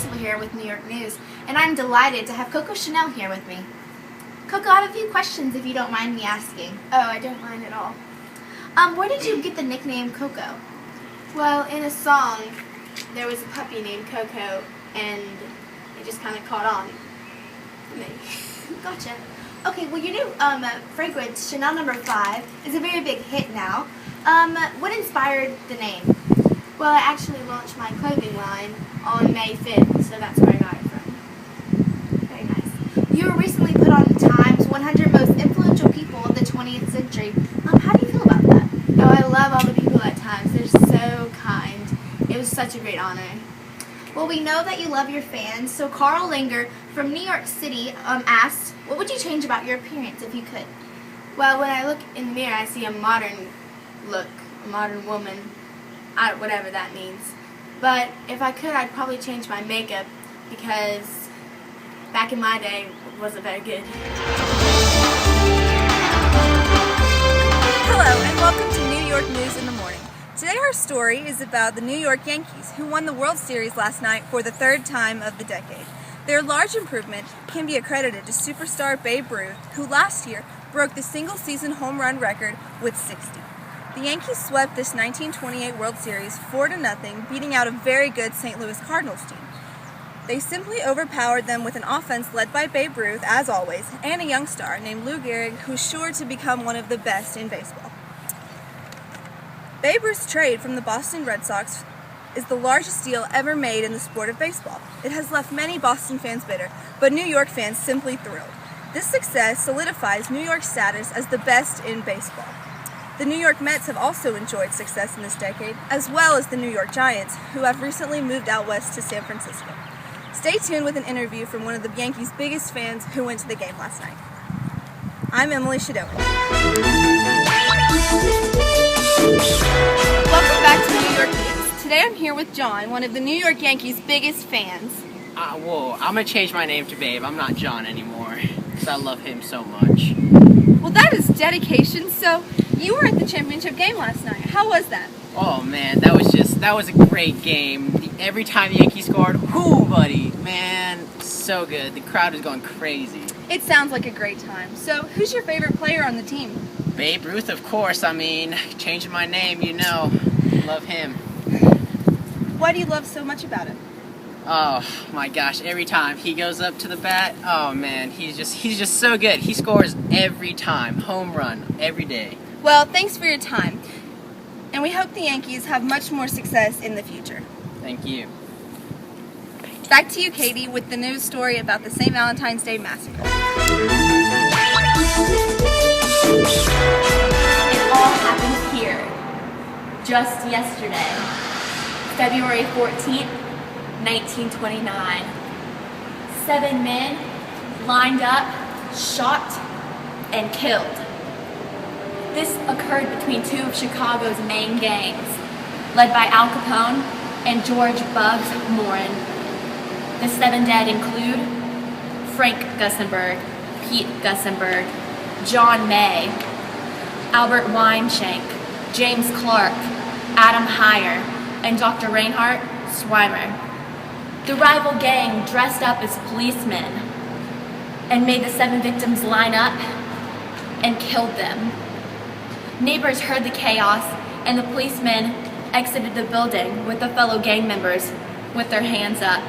Constable here with New York News, and I'm delighted to have Coco Chanel here with me. Coco, I have a few questions if you don't mind me asking. Oh, I don't mind at all. Where did you get the nickname Coco? Well, in a song, there was a puppy named Coco, and it just kind of caught on for me. Gotcha. Okay, well your new fragrance, Chanel No. 5, is a very big hit now. What inspired the name? Well, I actually launched my clothing line on May 5th, so that's where I got it from. Very nice. You were recently put on Time's 100 Most Influential People of the 20th Century. How do you feel about that? Oh, I love all the people at Times. They're so kind. It was such a great honor. Well, we know that you love your fans, so Carl Langer from New York City asked, what would you change about your appearance if you could? Well, when I look in the mirror, I see a modern look, a modern woman, whatever that means. But if I could, I'd probably change my makeup because back in my day, it wasn't very good. Hello and welcome to New York News in the Morning. Today our story is about the New York Yankees, who won the World Series last night for the third time of the decade. Their large improvement can be accredited to superstar Babe Ruth, who last year broke the single-season home run record with 60. The Yankees swept this 1928 World Series 4-0, beating out a very good St. Louis Cardinals team. They simply overpowered them with an offense led by Babe Ruth, as always, and a young star named Lou Gehrig, who's sure to become one of the best in baseball. Babe Ruth's trade from the Boston Red Sox is the largest deal ever made in the sport of baseball. It has left many Boston fans bitter, but New York fans simply thrilled. This success solidifies New York's status as the best in baseball. The New York Mets have also enjoyed success in this decade, as well as the New York Giants, who have recently moved out west to San Francisco. Stay tuned with an interview from one of the Yankees' biggest fans who went to the game last night. I'm Emily Shadoki. Welcome back to New York News. Today I'm here with John, one of the New York Yankees' biggest fans. Whoa, I'm gonna change my name to Babe. I'm not John anymore, because I love him so much. Well, that is dedication. So, you were at the championship game last night. How was that? Oh man, that was a great game. Every time the Yankees scored, whoo buddy, man, so good. The crowd was going crazy. It sounds like a great time. So, who's your favorite player on the team? Babe Ruth, of course. I mean, changing my name, you know. Love him. Why do you love so much about him? Oh my gosh, every time he goes up to the bat, oh man, he's just so good. He scores every time, home run, every day. Well, thanks for your time. And we hope the Yankees have much more success in the future. Thank you. Back to you, Katie, with the news story about the St. Valentine's Day Massacre. It all happened here, just yesterday, February 14th, 1929. 7 men lined up, shot, and killed. This occurred between two of Chicago's main gangs, led by Al Capone and George Bugs Morin. The 7 dead include Frank Gussenberg, Pete Gussenberg, John May, Albert Weinshank, James Clark, Adam Heyer, and Dr. Reinhard Swimer. The rival gang dressed up as policemen and made the 7 victims line up and killed them. Neighbors heard the chaos, and the policemen exited the building with the fellow gang members with their hands up.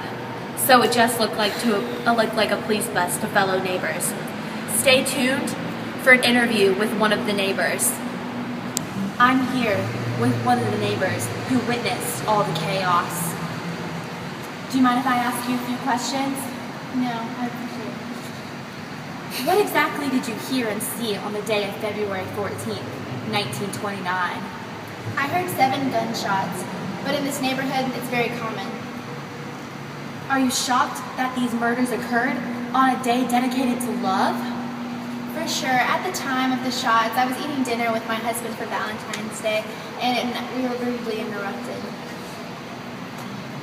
So it just looked like a police bus to fellow neighbors. Stay tuned for an interview with one of the neighbors. I'm here with one of the neighbors who witnessed all the chaos. Do you mind if I ask you a few questions? No, I appreciate it. What exactly did you hear and see on the day of February 14th, 1929? I heard 7 gunshots, but in this neighborhood, it's very common. Are you shocked that these murders occurred on a day dedicated to love? For sure. At the time of the shots, I was eating dinner with my husband for Valentine's Day, and we were rudely interrupted.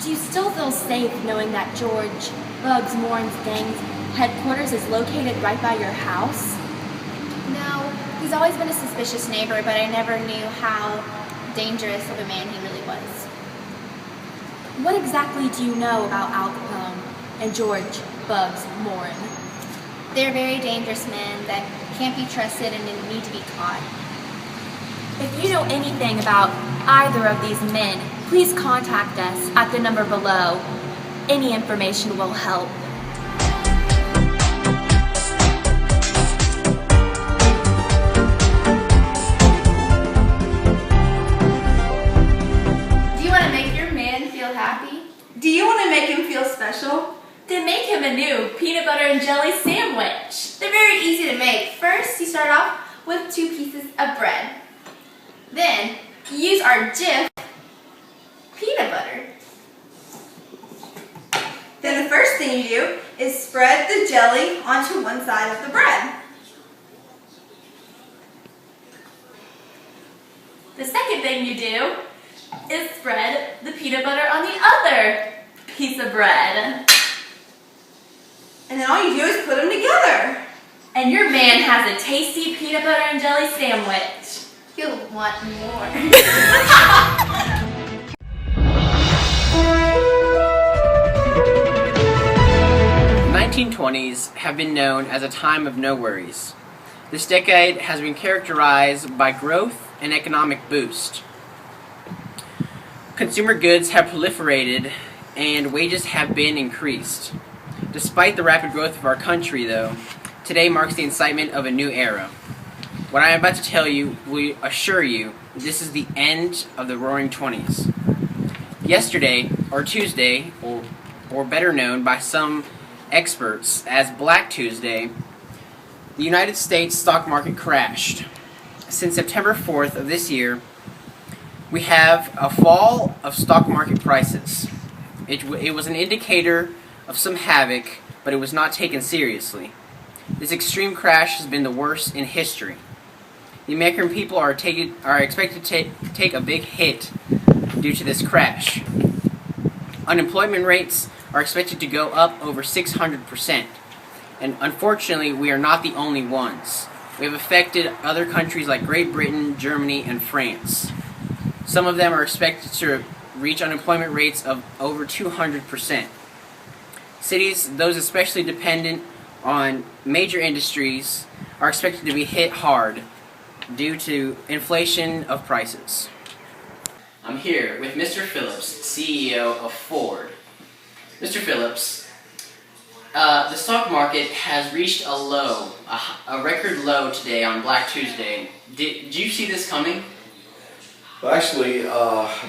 Do you still feel safe knowing that George Bugs Morin's gang's headquarters is located right by your house? No, he's always been a suspicious neighbor, but I never knew how dangerous of a man he really was. What exactly do you know about Al Capone? and George Bugs Morin. They're very dangerous men that can't be trusted and need to be caught. If you know anything about either of these men, please contact us at the number below. Any information will help. Do you want to make your man feel happy? Do you want to make him feel special? Then make him a new peanut butter and jelly sandwich. They're very easy to make. First, you start off with 2 pieces of bread. Then, you use our Jif peanut butter. Then the first thing you do is spread the jelly onto one side of the bread. The second thing you do is spread the peanut butter on the other piece of bread. And then all you do is put them together. And your man has a tasty peanut butter and jelly sandwich. You'll want more. 1920s have been known as a time of no worries. This decade has been characterized by growth and economic boost. Consumer goods have proliferated and wages have been increased. Despite the rapid growth of our country, though, today marks the incitement of a new era. What I am about to tell you will assure you this is the end of the Roaring '20s. Yesterday, or Tuesday, or better known by some experts as Black Tuesday, the United States stock market crashed. Since September 4th of this year, we have a fall of stock market prices. It was an indicator of some havoc, but it was not taken seriously. This extreme crash has been the worst in history. The American people are expected to take a big hit due to this crash. Unemployment rates are expected to go up over 600%. And unfortunately, we are not the only ones. We have affected other countries like Great Britain, Germany, and France. Some of them are expected to reach unemployment rates of over 200%. Cities, those especially dependent on major industries, are expected to be hit hard due to inflation of prices. I'm here with Mr. Phillips, CEO of Ford. Mr. Phillips, the stock market has reached a low, a record low today on Black Tuesday. Did you see this coming? Well, actually,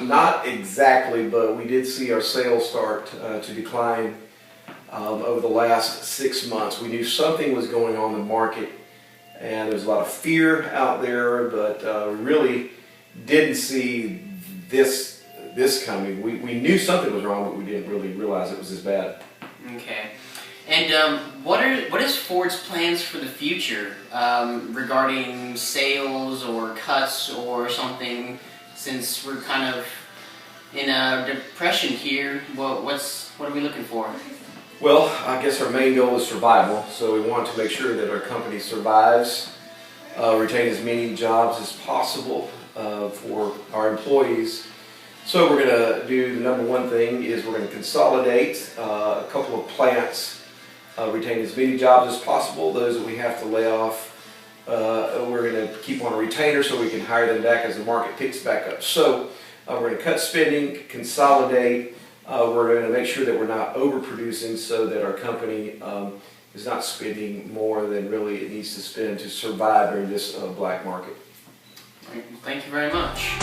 not exactly, but we did see our sales start to decline over the last 6 months. We knew something was going on in the market, and there's a lot of fear out there, but we really didn't see this coming. We knew something was wrong, but we didn't really realize it was as bad. Okay. And what is Ford's plans for the future regarding sales or cuts or something? Since we're kind of in a depression here, what are we looking for? Well, I guess our main goal is survival, so we want to make sure that our company survives, retain as many jobs as possible for our employees. So we're going to do the number one thing is we're going to consolidate a couple of plants, retain as many jobs as possible. Those that we have to lay off, we're going to keep on a retainer so we can hire them back as the market picks back up. So we're going to cut spending, consolidate. We're going to make sure that we're not overproducing so that our company is not spending more than really it needs to spend to survive during this black market. Thank you very much.